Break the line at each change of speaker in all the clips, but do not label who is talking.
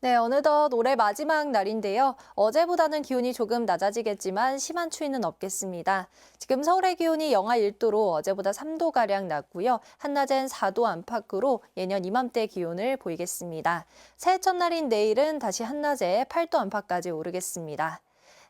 네, 어느덧 올해 마지막 날인데요. 어제보다는 기온이 조금 낮아지겠지만 심한 추위는 없겠습니다. 지금 서울의 기온이 영하 1도로 어제보다 3도가량 낮고요. 한낮엔 4도 안팎으로 예년 이맘때 기온을 보이겠습니다. 새해 첫날인 내일은 다시 한낮에 8도 안팎까지 오르겠습니다.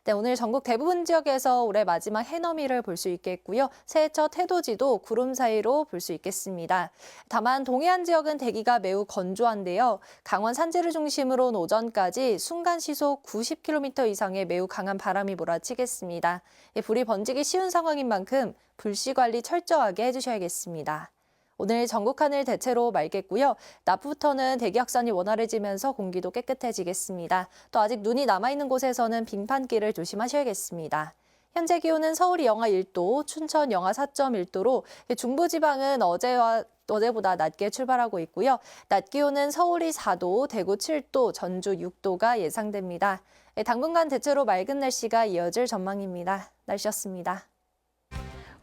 네, 오늘 전국 대부분 지역에서 올해 마지막 해넘이를 볼 수 있겠고요. 새해 첫 해돋이도 구름 사이로 볼 수 있겠습니다. 다만 동해안 지역은 대기가 매우 건조한데요. 강원 산지를 중심으로 오전까지 순간 시속 90km 이상의 매우 강한 바람이 몰아치겠습니다. 불이 번지기 쉬운 상황인 만큼 불씨 관리 철저하게 해주셔야겠습니다. 오늘 전국 하늘 대체로 맑겠고요. 낮부터는 대기 확산이 원활해지면서 공기도 깨끗해지겠습니다. 또 아직 눈이 남아있는 곳에서는 빙판길을 조심하셔야겠습니다. 현재 기온은 서울이 영하 1도, 춘천 영하 4.1도로 중부지방은 어제보다 낮게 출발하고 있고요. 낮 기온은 서울이 4도, 대구 7도, 전주 6도가 예상됩니다. 당분간 대체로 맑은 날씨가 이어질 전망입니다. 날씨였습니다.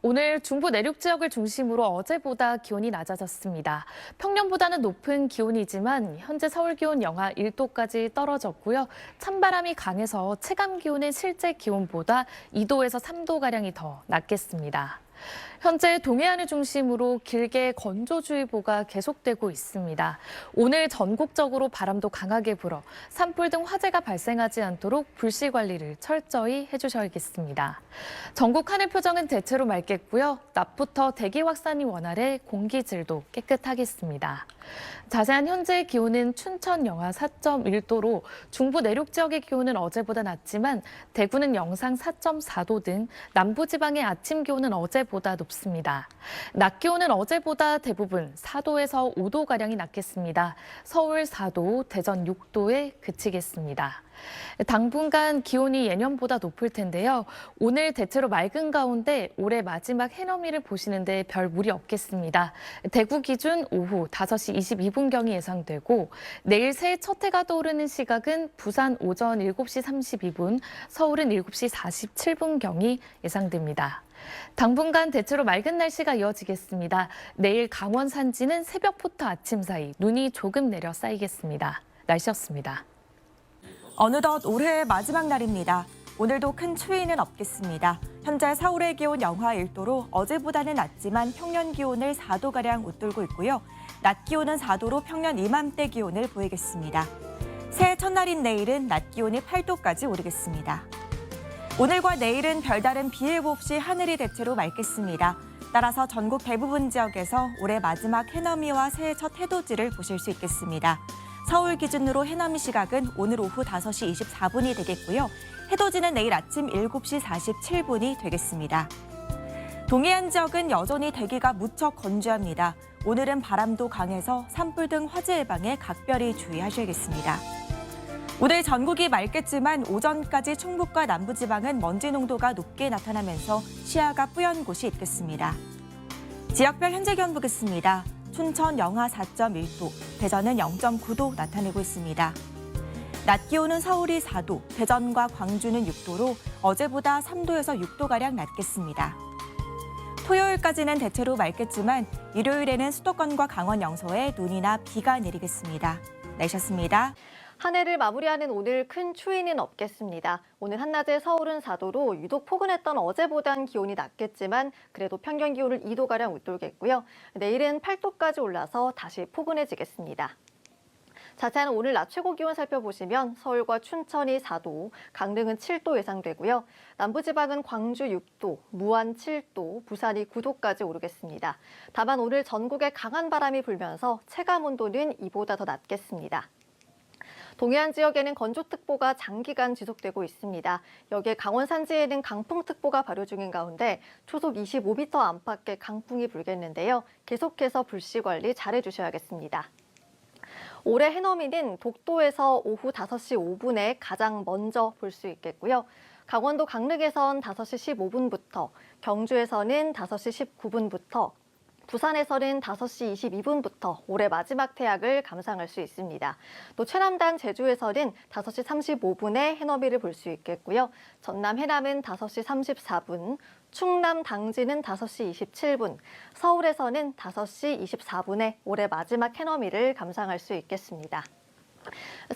오늘 중부 내륙 지역을 중심으로 어제보다 기온이 낮아졌습니다. 평년보다는 높은 기온이지만 현재 서울 기온 영하 1도까지 떨어졌고요. 찬바람이 강해서 체감 기온은 실제 기온보다 2도에서 3도가량이 더 낮겠습니다. 현재 동해안을 중심으로 길게 건조주의보가 계속되고 있습니다. 오늘 전국적으로 바람도 강하게 불어 산불 등 화재가 발생하지 않도록 불씨 관리를 철저히 해주셔야겠습니다. 전국 하늘 표정은 대체로 맑겠고요. 낮부터 대기 확산이 원활해 공기질도 깨끗하겠습니다. 자세한 현재 기온은 춘천 영하 4.1도로 중부 내륙 지역의 기온은 어제보다 낮지만 대구는 영상 4.4도 등 남부지방의 아침 기온은 어제보다 높습니다. 낮 기온은 어제보다 대부분 4도에서 5도가량이 낮겠습니다. 서울 4도, 대전 6도에 그치겠습니다. 당분간 기온이 예년보다 높을 텐데요. 오늘 대체로 맑은 가운데 올해 마지막 해넘이를 보시는데 별 무리 없겠습니다. 대구 기준 오후 5시 22분경이 예상되고 내일 새해 첫 해가 떠오르는 시각은 부산 오전 7시 32분, 서울은 7시 47분경이 예상됩니다. 당분간 대체로 맑은 날씨가 이어지겠습니다. 내일 강원 산지는 새벽부터 아침 사이 눈이 조금 내려 쌓이겠습니다. 날씨였습니다.
어느덧 올해의 마지막 날입니다. 오늘도 큰 추위는 없겠습니다. 현재 서울의 기온 영하 1도로 어제보다는 낮지만 평년 기온을 4도가량 웃돌고 있고요. 낮 기온은 4도로 평년 이맘때 기온을 보이겠습니다. 새해 첫날인 내일은 낮 기온이 8도까지 오르겠습니다. 오늘과 내일은 별다른 비 예보 없이 하늘이 대체로 맑겠습니다. 따라서 전국 대부분 지역에서 올해 마지막 해넘이와 새해 첫 해돋이를 보실 수 있겠습니다. 서울 기준으로 해넘이 시각은 오늘 오후 5시 24분이 되겠고요. 해돋이는 내일 아침 7시 47분이 되겠습니다. 동해안 지역은 여전히 대기가 무척 건조합니다. 오늘은 바람도 강해서 산불 등 화재 예방에 각별히 주의하셔야겠습니다. 오늘 전국이 맑겠지만 오전까지 충북과 남부지방은 먼지 농도가 높게 나타나면서 시야가 뿌연 곳이 있겠습니다. 지역별 현재 기온 보겠습니다. 춘천 영하 4.1도, 대전은 0.9도 나타내고 있습니다. 낮 기온은 서울이 4도, 대전과 광주는 6도로 어제보다 3도에서 6도가량 낮겠습니다. 토요일까지는 대체로 맑겠지만 일요일에는 수도권과 강원 영서에 눈이나 비가 내리겠습니다. 날씨였습니다.
한 해를 마무리하는 오늘 큰 추위는 없겠습니다. 오늘 한낮에 서울은 4도로 유독 포근했던 어제보단 기온이 낮겠지만 그래도 평균 기온을 2도가량 웃돌겠고요. 내일은 8도까지 올라서 다시 포근해지겠습니다. 자세한 오늘 낮 최고 기온 살펴보시면 서울과 춘천이 4도, 강릉은 7도 예상되고요. 남부지방은 광주 6도, 무안 7도, 부산이 9도까지 오르겠습니다. 다만 오늘 전국에 강한 바람이 불면서 체감 온도는 이보다 더 낮겠습니다. 동해안 지역에는 건조특보가 장기간 지속되고 있습니다. 여기에 강원 산지에는 강풍특보가 발효 중인 가운데 초속 25m 안팎의 강풍이 불겠는데요. 계속해서 불씨 관리 잘해주셔야겠습니다. 올해 해넘이는 독도에서 오후 5시 5분에 가장 먼저 볼 수 있겠고요. 강원도 강릉에선 5시 15분부터, 경주에서는 5시 19분부터, 부산에서는 5시 22분부터 올해 마지막 태양을 감상할 수 있습니다. 또 최남단 제주에서는 5시 35분에 해넘이를 볼 수 있겠고요. 전남 해남은 5시 34분, 충남 당진은 5시 27분, 서울에서는 5시 24분에 올해 마지막 해넘이를 감상할 수 있겠습니다.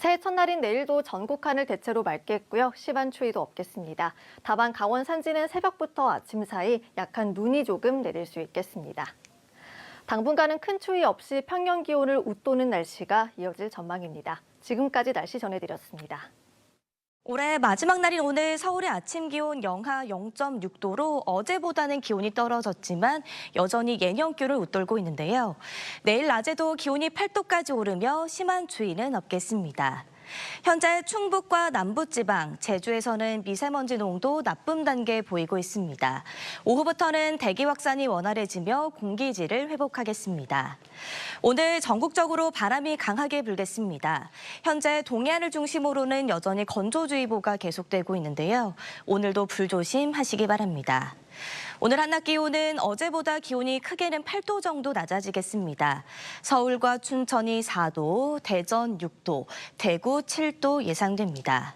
새해 첫날인 내일도 전국 하늘 대체로 맑겠고요. 심한 추위도 없겠습니다. 다만 강원 산지는 새벽부터 아침 사이 약한 눈이 조금 내릴 수 있겠습니다. 당분간은 큰 추위 없이 평년 기온을 웃도는 날씨가 이어질 전망입니다. 지금까지 날씨 전해드렸습니다.
올해 마지막 날인 오늘 서울의 아침 기온 영하 0.6도로 어제보다는 기온이 떨어졌지만 여전히 예년기를 웃돌고 있는데요. 내일 낮에도 기온이 8도까지 오르며 심한 추위는 없겠습니다. 현재 충북과 남부지방, 제주에서는 미세먼지 농도 나쁨 단계에 보이고 있습니다. 오후부터는 대기 확산이 원활해지며 공기질을 회복하겠습니다. 오늘 전국적으로 바람이 강하게 불겠습니다. 현재 동해안을 중심으로는 여전히 건조주의보가 계속되고 있는데요. 오늘도 불조심하시기 바랍니다. 오늘 한낮 기온은 어제보다 기온이 크게는 8도 정도 낮아지겠습니다. 서울과 춘천이 4도, 대전 6도, 대구 7도 예상됩니다.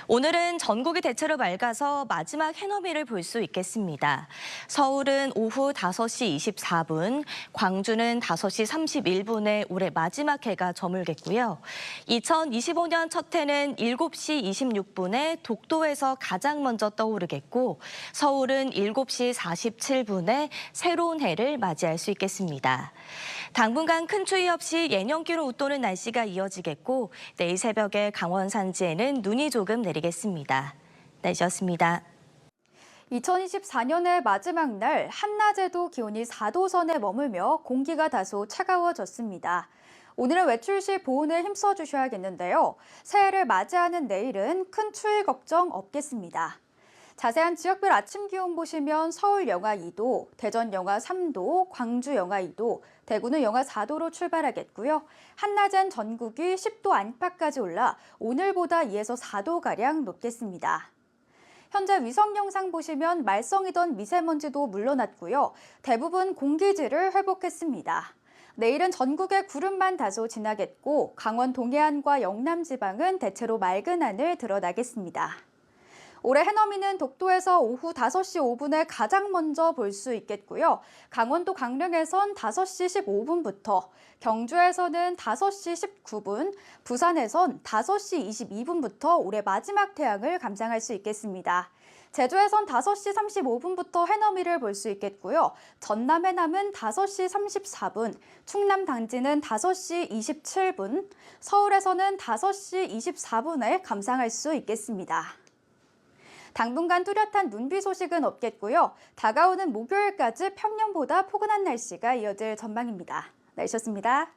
오늘은 전국이 대체로 맑아서 마지막 해넘이를 볼 수 있겠습니다. 서울은 오후 5시 24분, 광주는 5시 31분에 올해 마지막 해가 저물겠고요. 2025년 첫 해는 7시 26분에 독도에서 가장 먼저 떠오르겠고, 서울은 7시 47분에 새로운 해를 맞이할 수 있겠습니다. 당분간 큰 추위 없이 예년기로 웃도는 날씨가 이어지겠고, 내일 새벽에 강원 산지에는 눈이 조금 내리겠습니다. 날씨였습니다.
2024년의 마지막 날 한낮에도 기온이 4도 선에 머물며 공기가 다소 차가워졌습니다. 오늘은 외출 시 보온에 힘써 주셔야겠는데요. 새해를 맞이하는 내일은 큰 추위 걱정 없겠습니다. 자세한 지역별 아침 기온 보시면 서울 영하 2도, 대전 영하 3도, 광주 영하 2도, 대구는 영하 4도로 출발하겠고요. 한낮엔 전국이 10도 안팎까지 올라 오늘보다 2에서 4도가량 높겠습니다. 현재 위성 영상 보시면 말썽이던 미세먼지도 물러났고요. 대부분 공기질을 회복했습니다. 내일은 전국에 구름만 다소 지나겠고 강원 동해안과 영남 지방은 대체로 맑은 하늘 드러나겠습니다. 올해 해넘이는 독도에서 오후 5시 5분에 가장 먼저 볼 수 있겠고요. 강원도 강릉에선 5시 15분부터, 경주에서는 5시 19분, 부산에선 5시 22분부터 올해 마지막 태양을 감상할 수 있겠습니다. 제주에선 5시 35분부터 해넘이를 볼 수 있겠고요. 전남 해남은 5시 34분, 충남 당진은 5시 27분, 서울에서는 5시 24분에 감상할 수 있겠습니다. 당분간 뚜렷한 눈비 소식은 없겠고요. 다가오는 목요일까지 평년보다 포근한 날씨가 이어질 전망입니다. 날씨였습니다.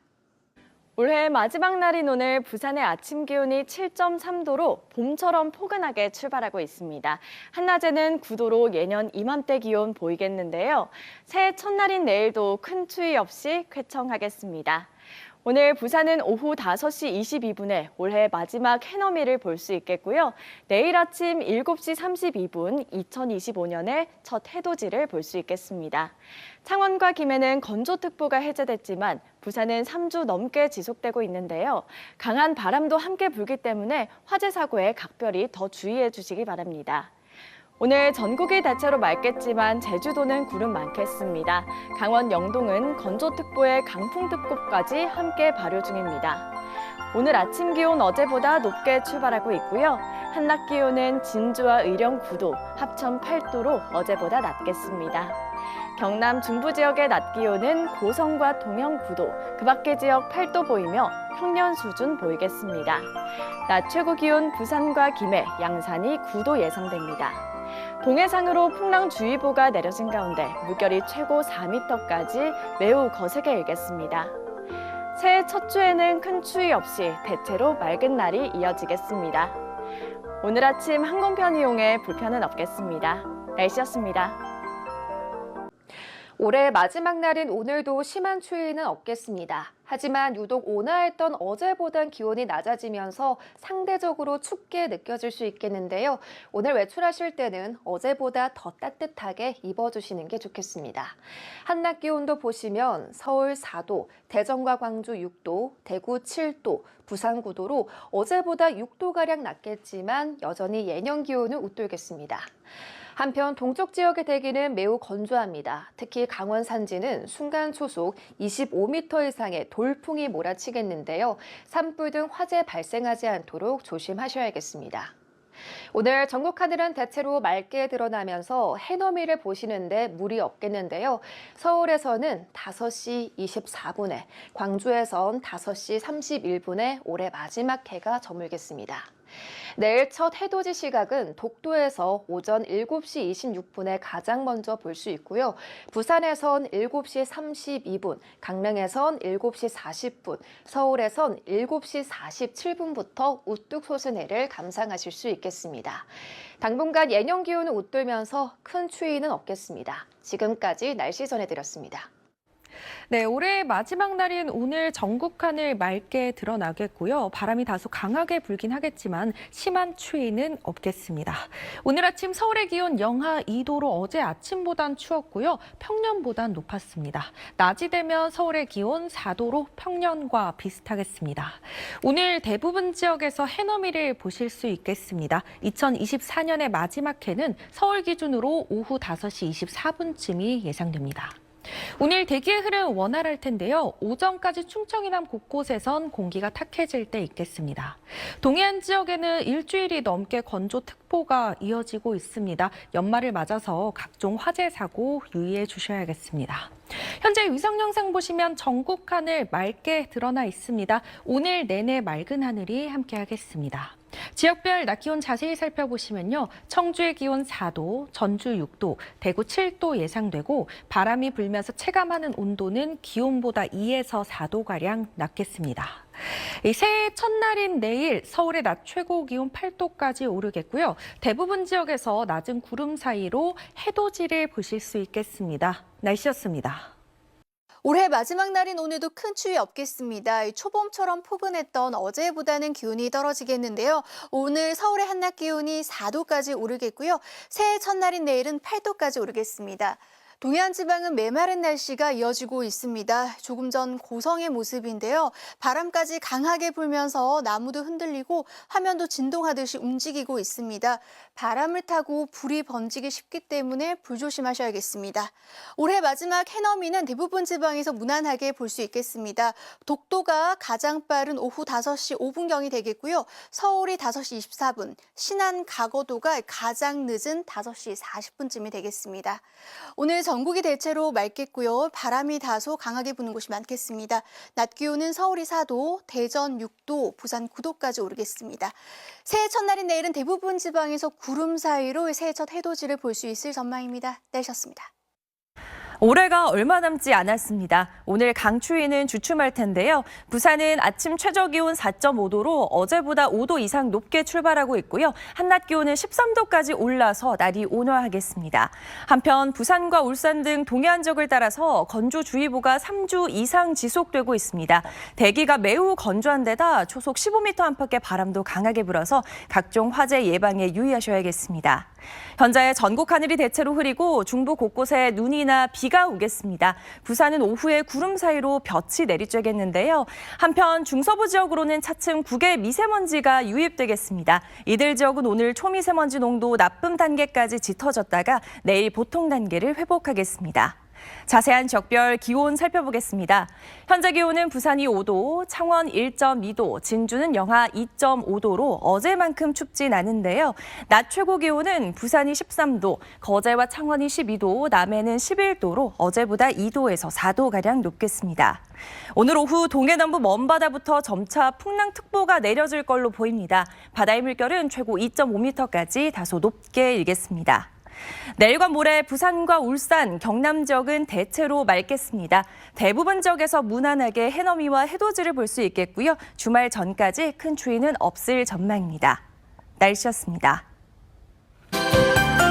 올해 마지막 날인 오늘 부산의 아침 기온이 7.3도로 봄처럼 포근하게 출발하고 있습니다. 한낮에는 9도로 예년 이맘때 기온 보이겠는데요. 새해 첫날인 내일도 큰 추위 없이 쾌청하겠습니다. 오늘 부산은 오후 5시 22분에 올해 마지막 해넘이를 볼 수 있겠고요. 내일 아침 7시 32분 2025년의 첫 해돋이를 볼 수 있겠습니다. 창원과 김해는 건조특보가 해제됐지만 부산은 3주 넘게 지속되고 있는데요. 강한 바람도 함께 불기 때문에 화재 사고에 각별히 더 주의해 주시기 바랍니다. 오늘 전국이 대체로 맑겠지만 제주도는 구름 많겠습니다. 강원 영동은 건조특보에 강풍특보까지 함께 발효 중입니다. 오늘 아침 기온 어제보다 높게 출발하고 있고요. 한낮 기온은 진주와 의령 9도, 합천 8도로 어제보다 낮겠습니다. 경남 중부 지역의 낮 기온은 고성과 동영 9도, 그 밖의 지역 8도 보이며 평년 수준 보이겠습니다. 낮 최고 기온 부산과 김해, 양산이 9도 예상됩니다. 동해상으로 풍랑주의보가 내려진 가운데 물결이 최고 4m까지 매우 거세게 일겠습니다. 새해 첫 주에는 큰 추위 없이 대체로 맑은 날이 이어지겠습니다. 오늘 아침 항공편 이용에 불편은 없겠습니다. 날씨였습니다.
올해 마지막 날인 오늘도 심한 추위는 없겠습니다. 하지만 유독 온화했던 어제보단 기온이 낮아지면서 상대적으로 춥게 느껴질 수 있겠는데요. 오늘 외출하실 때는 어제보다 더 따뜻하게 입어주시는 게 좋겠습니다. 한낮 기온도 보시면 서울 4도, 대전과 광주 6도, 대구 7도, 부산 9도로 어제보다 6도가량 낮겠지만 여전히 예년 기온을 웃돌겠습니다.
한편 동쪽 지역의 대기는 매우 건조합니다. 특히 강원 산지는 순간 초속 25m 이상의 돌풍이 몰아치겠는데요. 산불 등 화재 발생하지 않도록 조심하셔야겠습니다. 오늘 전국 하늘은 대체로 맑게 드러나면서 해넘이를 보시는데 무리 없겠는데요. 서울에서는 5시 24분에, 광주에선 5시 31분에 올해 마지막 해가 저물겠습니다. 내일 첫 해돋이 시각은 독도에서 오전 7시 26분에 가장 먼저 볼 수 있고요. 부산에선 7시 32분, 강릉에선 7시 40분, 서울에선 7시 47분부터 우뚝 솟은 해를 감상하실 수 있겠습니다. 당분간 예년 기온을 웃돌면서 큰 추위는 없겠습니다. 지금까지 날씨 전해드렸습니다.
네, 올해의 마지막 날인 오늘 전국 하늘 맑게 드러나겠고요. 바람이 다소 강하게 불긴 하겠지만 심한 추위는 없겠습니다. 오늘 아침 서울의 기온 영하 2도로 어제 아침보단 추웠고요. 평년보단 높았습니다. 낮이 되면 서울의 기온 4도로 평년과 비슷하겠습니다. 오늘 대부분 지역에서 해넘이를 보실 수 있겠습니다. 2024년의 마지막 해는 서울 기준으로 오후 5시 24분쯤이 예상됩니다. 오늘 대기의 흐름 원활할 텐데요. 오전까지 충청 이남 곳곳에선 공기가 탁해질 때 있겠습니다. 동해안 지역에는 일주일이 넘게 건조특보가 이어지고 있습니다. 연말을 맞아서 각종 화재 사고 유의해 주셔야겠습니다. 현재 위성 영상 보시면 전국 하늘 맑게 드러나 있습니다. 오늘 내내 맑은 하늘이 함께하겠습니다. 지역별 낮 기온 자세히 살펴보시면요. 청주의 기온 4도, 전주 6도, 대구 7도 예상되고 바람이 불면서 체감하는 온도는 기온보다 2에서 4도가량 낮겠습니다. 새해 첫날인 내일 서울의 낮 최고 기온 8도까지 오르겠고요. 대부분 지역에서 낮은 구름 사이로 해돋이를 보실 수 있겠습니다. 날씨였습니다.
올해 마지막 날인 오늘도 큰 추위 없겠습니다. 초봄처럼 포근했던 어제보다는 기온이 떨어지겠는데요. 오늘 서울의 한낮 기온이 4도까지 오르겠고요. 새해 첫날인 내일은 8도까지 오르겠습니다. 동해안 지방은 메마른 날씨가 이어지고 있습니다. 조금 전 고성의 모습인데요. 바람까지 강하게 불면서 나무도 흔들리고 화면도 진동하듯이 움직이고 있습니다. 바람을 타고 불이 번지기 쉽기 때문에 불조심하셔야겠습니다. 올해 마지막 해넘이는 대부분 지방에서 무난하게 볼 수 있겠습니다. 독도가 가장 빠른 오후 5시 5분경이 되겠고요. 서울이 5시 24분, 신안 가거도가 가장 늦은 5시 40분쯤이 되겠습니다. 오늘 전국이 대체로 맑겠고요. 바람이 다소 강하게 부는 곳이 많겠습니다. 낮 기온은 서울이 4도, 대전 6도, 부산 9도까지 오르겠습니다. 새해 첫날인 내일은 대부분 지방에서 구름 사이로 새해 첫 해돋이를 볼 수 있을 전망입니다. 날씨였습니다.
올해가 얼마 남지 않았습니다. 오늘 강추위는 주춤할 텐데요. 부산은 아침 최저 기온 4.5도로 어제보다 5도 이상 높게 출발하고 있고요. 한낮 기온은 13도까지 올라서 날이 온화하겠습니다. 한편 부산과 울산 등 동해안 지역을 따라서 건조주의보가 3주 이상 지속되고 있습니다. 대기가 매우 건조한 데다 초속 15m 안팎의 바람도 강하게 불어서 각종 화재 예방에 유의하셔야겠습니다. 현재 전국 하늘이 대체로 흐리고 중부 곳곳에 눈이나 비가 오겠습니다. 부산은 오후에 구름 사이로 볕이 내리쬐겠는데요. 한편 중서부 지역으로는 차츰 국외 미세먼지가 유입되겠습니다. 이들 지역은 오늘 초미세먼지 농도 나쁨 단계까지 짙어졌다가 내일 보통 단계를 회복하겠습니다. 자세한 지역별 기온 살펴보겠습니다. 현재 기온은 부산이 5도, 창원 1.2도, 진주는 영하 2.5도로 어제만큼 춥진 않은데요. 낮 최고 기온은 부산이 13도, 거제와 창원이 12도, 남해는 11도로 어제보다 2도에서 4도가량 높겠습니다. 오늘 오후 동해 남부 먼바다부터 점차 풍랑특보가 내려질 걸로 보입니다. 바다의 물결은 최고 2.5m까지 다소 높게 일겠습니다. 내일과 모레 부산과 울산, 경남 지역은 대체로 맑겠습니다. 대부분 지역에서 무난하게 해넘이와 해돋이를 볼 수 있겠고요. 주말 전까지 큰 추위는 없을 전망입니다. 날씨였습니다.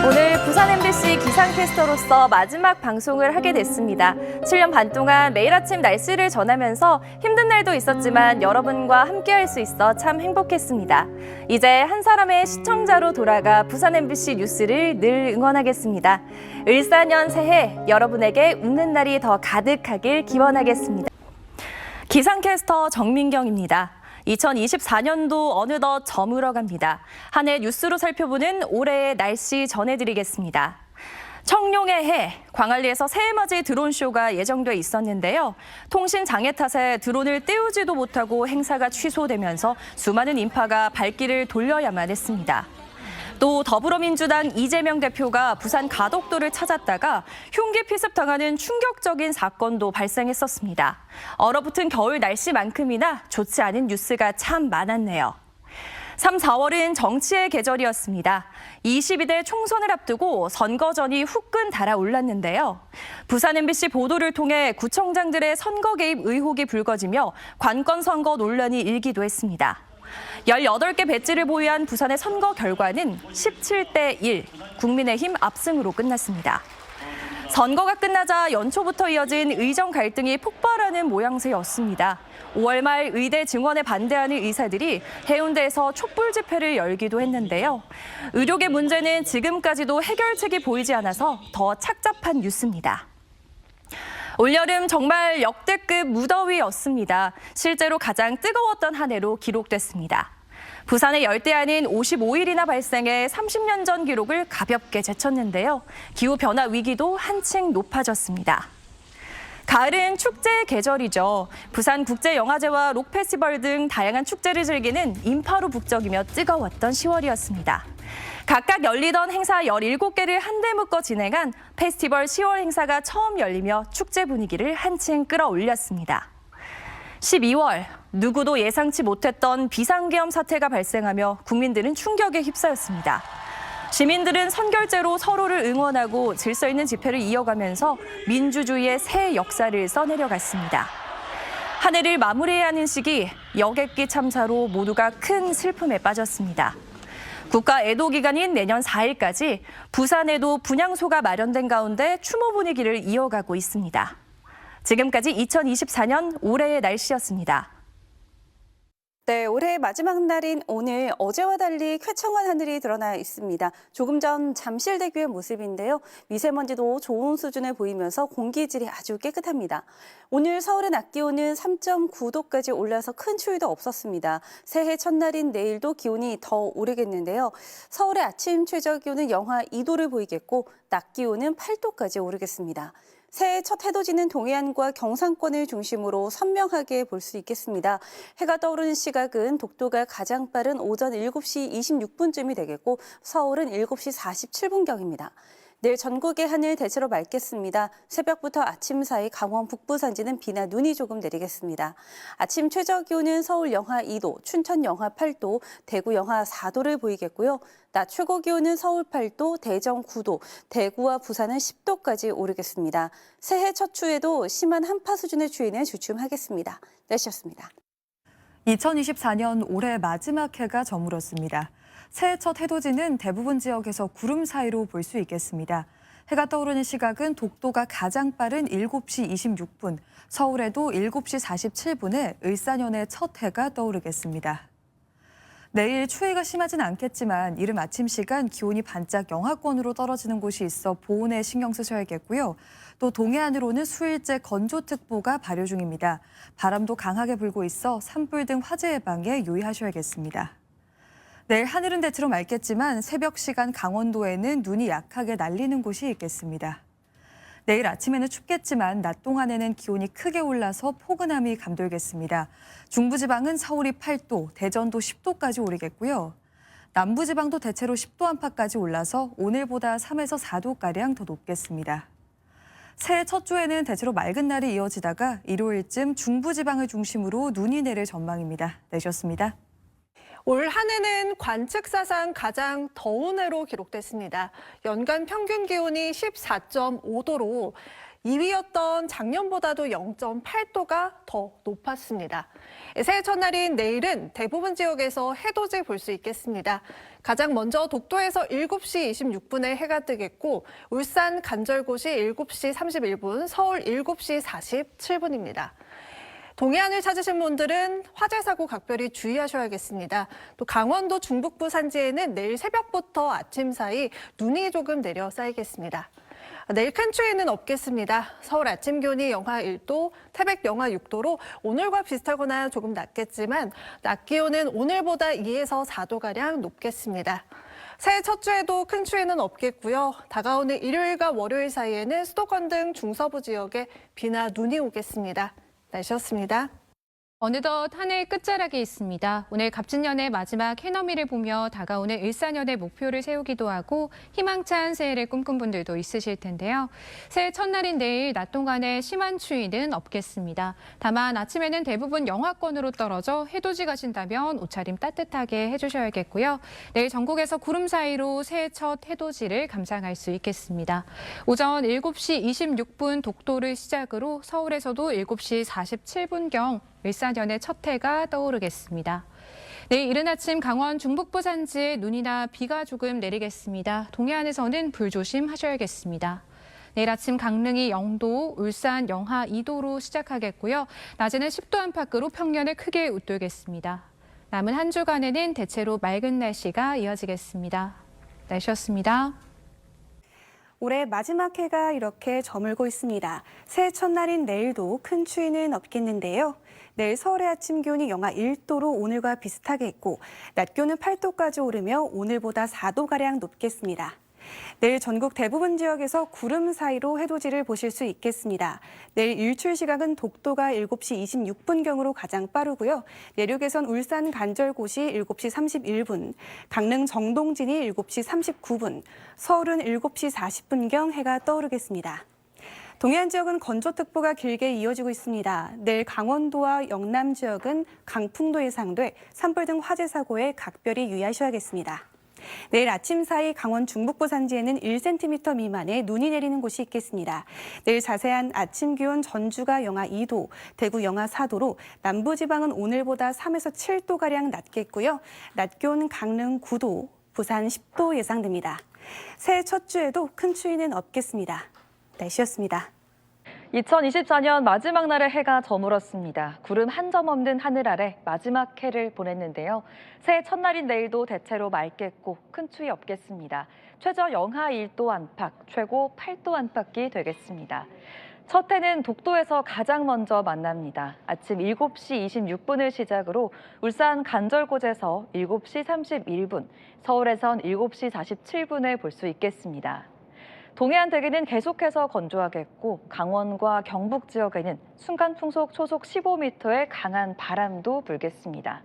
오늘 부산 MBC 기상캐스터로서 마지막 방송을 하게 됐습니다. 7년 반 동안 매일 아침 날씨를 전하면서 힘든 날도 있었지만 여러분과 함께할 수 있어 참 행복했습니다. 이제 한 사람의 시청자로 돌아가 부산 MBC 뉴스를 늘 응원하겠습니다. 을사년 새해 여러분에게 웃는 날이 더 가득하길 기원하겠습니다. 기상캐스터 정민경입니다.
2024년도 어느덧 저물어갑니다. 한 해 뉴스로 살펴보는 올해의 날씨 전해드리겠습니다. 청룡의 해, 광안리에서 새해맞이 드론쇼가 예정돼 있었는데요. 통신 장애 탓에 드론을 띄우지도 못하고 행사가 취소되면서 수많은 인파가 발길을 돌려야만 했습니다. 또 더불어민주당 이재명 대표가 부산 가덕도를 찾았다가 흉기 피습당하는 충격적인 사건도 발생했었습니다. 얼어붙은 겨울 날씨만큼이나 좋지 않은 뉴스가 참 많았네요. 3, 4월은 정치의 계절이었습니다. 22대 총선을 앞두고 선거전이 후끈 달아올랐는데요. 부산 MBC 보도를 통해 구청장들의 선거 개입 의혹이 불거지며 관건 선거 논란이 일기도 했습니다. 18개 배지를 보유한 부산의 선거 결과는 17대 1, 국민의힘 압승으로 끝났습니다. 선거가 끝나자 연초부터 이어진 의정 갈등이 폭발하는 모양새였습니다. 5월 말 의대 증원에 반대하는 의사들이 해운대에서 촛불 집회를 열기도 했는데요. 의료계 문제는 지금까지도 해결책이 보이지 않아서 더 착잡한 뉴스입니다. 올여름 정말 역대급 무더위였습니다. 실제로 가장 뜨거웠던 한 해로 기록됐습니다. 부산의 열대야는 55일이나 발생해 30년 전 기록을 가볍게 제쳤는데요. 기후변화 위기도 한층 높아졌습니다. 가을은 축제의 계절이죠. 부산국제영화제와 록페스티벌 등 다양한 축제를 즐기는 인파로 북적이며 뜨거웠던 10월이었습니다. 각각 열리던 행사 17개를 한데 묶어 진행한 페스티벌 10월 행사가 처음 열리며 축제 분위기를 한층 끌어올렸습니다. 12월, 누구도 예상치 못했던 비상계엄 사태가 발생하며 국민들은 충격에 휩싸였습니다. 시민들은 선결제로 서로를 응원하고 질서 있는 집회를 이어가면서 민주주의의 새 역사를 써내려갔습니다. 한 해를 마무리해야 하는 시기, 여객기 참사로 모두가 큰 슬픔에 빠졌습니다. 국가 애도 기간인 내년 4일까지 부산에도 분향소가 마련된 가운데 추모 분위기를 이어가고 있습니다. 지금까지 2024년 올해의 날씨였습니다.
네, 올해 마지막 날인 오늘 어제와 달리 쾌청한 하늘이 드러나 있습니다. 조금 전 잠실대교의 모습인데요. 미세먼지도 좋은 수준을 보이면서 공기질이 아주 깨끗합니다. 오늘 서울의 낮 기온은 3.9도까지 올라서 큰 추위도 없었습니다. 새해 첫날인 내일도 기온이 더 오르겠는데요. 서울의 아침 최저 기온은 영하 2도를 보이겠고 낮 기온은 8도까지 오르겠습니다. 새해 첫 해도 지는 동해안과 경상권을 중심으로 선명하게 볼 수 있겠습니다. 해가 떠오르는 시각은 독도가 가장 빠른 오전 7시 26분쯤이 되겠고 서울은 7시 47분경입니다. 내일 전국의 하늘 대체로 맑겠습니다. 새벽부터 아침 사이 강원 북부 산지는 비나 눈이 조금 내리겠습니다. 아침 최저 기온은 서울 영하 2도, 춘천 영하 8도, 대구 영하 4도를 보이겠고요. 낮 최고 기온은 서울 8도, 대전 9도, 대구와 부산은 10도까지 오르겠습니다. 새해 첫 추위에도 심한 한파 수준의 추위는 주춤하겠습니다. 날씨였습니다.
2024년 올해 마지막 해가 저물었습니다. 새해 첫 해돋이는 대부분 지역에서 구름 사이로 볼 수 있겠습니다. 해가 떠오르는 시각은 독도가 가장 빠른 7시 26분, 서울에도 7시 47분에 을사년의 첫 해가 떠오르겠습니다. 내일 추위가 심하진 않겠지만 이른 아침 시간 기온이 반짝 영하권으로 떨어지는 곳이 있어 보온에 신경 쓰셔야겠고요. 또 동해안으로는 수일째 건조특보가 발효 중입니다. 바람도 강하게 불고 있어 산불 등 화재 예방에 유의하셔야겠습니다. 내일 하늘은 대체로 맑겠지만 새벽 시간 강원도에는 눈이 약하게 날리는 곳이 있겠습니다. 내일 아침에는 춥겠지만 낮 동안에는 기온이 크게 올라서 포근함이 감돌겠습니다. 중부지방은 서울이 8도, 대전도 10도까지 오르겠고요. 남부지방도 대체로 10도 안팎까지 올라서 오늘보다 3에서 4도가량 더 높겠습니다. 새해 첫 주에는 대체로 맑은 날이 이어지다가 일요일쯤 중부지방을 중심으로 눈이 내릴 전망입니다. 내셨습니다.
올 한 해는 관측사상 가장 더운 해로 기록됐습니다. 연간 평균 기온이 14.5도로 2위였던 작년보다도 0.8도가 더 높았습니다. 새해 첫날인 내일은 대부분 지역에서 해돋이 볼 수 있겠습니다. 가장 먼저 독도에서 7시 26분에 해가 뜨겠고 울산 간절곶이 7시 31분, 서울 7시 47분입니다. 동해안을 찾으신 분들은 화재 사고 각별히 주의하셔야겠습니다. 또 강원도 중북부 산지에는 내일 새벽부터 아침 사이 눈이 조금 내려 쌓이겠습니다. 내일 큰 추위는 없겠습니다. 서울 아침 기온이 영하 1도, 태백 영하 6도로 오늘과 비슷하거나 조금 낮겠지만 낮 기온은 오늘보다 2에서 4도가량 높겠습니다. 새해 첫 주에도 큰 추위는 없겠고요. 다가오는 일요일과 월요일 사이에는 수도권 등 중서부 지역에 비나 눈이 오겠습니다. 날씨였습니다.
어느덧 한 해 끝자락에 있습니다. 오늘 갑진년의 마지막 해넘이를 보며 다가오는 일사년의 목표를 세우기도 하고 희망찬 새해를 꿈꾼 분들도 있으실 텐데요. 새해 첫날인 내일 낮 동안에 심한 추위는 없겠습니다. 다만 아침에는 대부분 영하권으로 떨어져 해돋이 가신다면 옷차림 따뜻하게 해주셔야겠고요. 내일 전국에서 구름 사이로 새해 첫 해돋이를 감상할 수 있겠습니다. 오전 7시 26분 독도를 시작으로 서울에서도 7시 47분경 일사년의 첫 해가 떠오르겠습니다. 내일 이른 아침 강원 중북부 산지에 눈이나 비가 조금 내리겠습니다. 동해안에서는 불조심하셔야겠습니다. 내일 아침 강릉이 0도, 울산 영하 2도로 시작하겠고요. 낮에는 10도 안팎으로 평년을 크게 웃돌겠습니다. 남은 한 주간에는 대체로 맑은 날씨가 이어지겠습니다. 날씨였습니다.
올해 마지막 해가 이렇게 저물고 있습니다. 새해 첫날인 내일도 큰 추위는 없겠는데요. 내일 서울의 아침 기온이 영하 1도로 오늘과 비슷하겠고 낮 기온은 8도까지 오르며 오늘보다 4도가량 높겠습니다. 내일 전국 대부분 지역에서 구름 사이로 해돋이를 보실 수 있겠습니다. 내일 일출 시각은 독도가 7시 26분경으로 가장 빠르고요. 내륙에선 울산 간절곶이 7시 31분, 강릉 정동진이 7시 39분, 서울은 7시 40분경 해가 떠오르겠습니다. 동해안 지역은 건조특보가 길게 이어지고 있습니다. 내일 강원도와 영남 지역은 강풍도 예상돼 산불 등 화재 사고에 각별히 유의하셔야겠습니다. 내일 아침 사이 강원 중북부 산지에는 1cm 미만의 눈이 내리는 곳이 있겠습니다. 내일 자세한 아침 기온 전주가 영하 2도, 대구 영하 4도로 남부지방은 오늘보다 3에서 7도가량 낮겠고요. 낮 기온 강릉 9도, 부산 10도 예상됩니다. 새해 첫 주에도 큰 추위는 없겠습니다. 날씨였습니다.
2024년 마지막 날의 해가 저물었습니다. 구름 한 점 없는 하늘 아래 마지막 해를 보냈는데요. 새해 첫날인 내일도 대체로 맑겠고 큰 추위 없겠습니다. 최저 영하 1도 안팎, 최고 8도 안팎이 되겠습니다. 첫 해는 독도에서 가장 먼저 만납니다. 아침 7시 26분을 시작으로 울산 간절곶에서 7시 31분, 서울에선 7시 47분에 볼 수 있겠습니다. 동해안 대기는 계속해서 건조하겠고 강원과 경북 지역에는 순간 풍속 초속 15m의 강한 바람도 불겠습니다.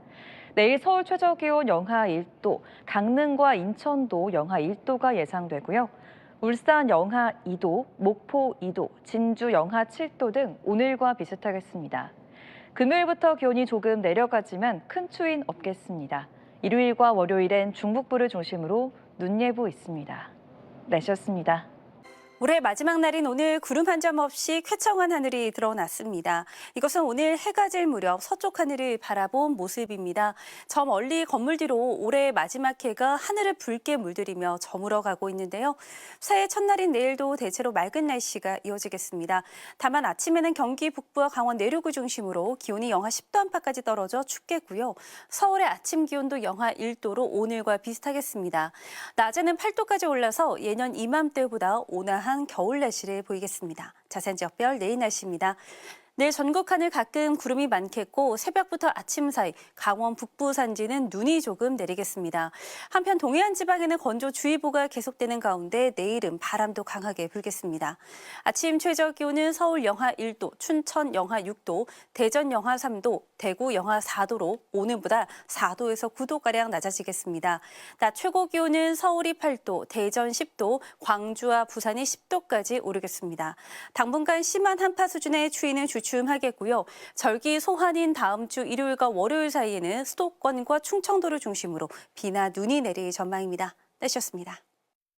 내일 서울 최저 기온 영하 1도, 강릉과 인천도 영하 1도가 예상되고요. 울산 영하 2도, 목포 2도, 진주 영하 7도 등 오늘과 비슷하겠습니다. 금요일부터 기온이 조금 내려가지만 큰 추위는 없겠습니다. 일요일과 월요일엔 중북부를 중심으로 눈 예보 있습니다. 날씨였습니다.
올해 마지막 날인 오늘 구름 한 점 없이 쾌청한 하늘이 드러났습니다. 이것은 오늘 해가 질 무렵 서쪽 하늘을 바라본 모습입니다. 저 멀리 건물 뒤로 올해의 마지막 해가 하늘을 붉게 물들이며 저물어가고 있는데요. 새해 첫날인 내일도 대체로 맑은 날씨가 이어지겠습니다. 다만 아침에는 경기 북부와 강원 내륙을 중심으로 기온이 영하 10도 안팎까지 떨어져 춥겠고요. 서울의 아침 기온도 영하 1도로 오늘과 비슷하겠습니다. 낮에는 8도까지 올라서 예년 이맘때보다 온화한 겨울 날씨를 보이겠습니다. 자세한 지역별 내일 날씨입니다. 내일 전국 하늘 가끔 구름이 많겠고 새벽부터 아침 사이 강원 북부 산지는 눈이 조금 내리겠습니다. 한편 동해안 지방에는 건조주의보가 계속되는 가운데 내일은 바람도 강하게 불겠습니다. 아침 최저 기온은 서울 영하 1도, 춘천 영하 6도, 대전 영하 3도, 대구 영하 4도로 오늘보다 4도에서 9도가량 낮아지겠습니다. 낮 최고 기온은 서울이 8도, 대전 10도, 광주와 부산이 10도까지 오르겠습니다. 당분간 심한 한파 수준의 추위는 주춤하겠고요. 절기 소환인 다음 주 일요일과 월요일 사이에는 수도권과 충청도를 중심으로 비나 눈이 내릴 전망입니다. 날씨였습니다.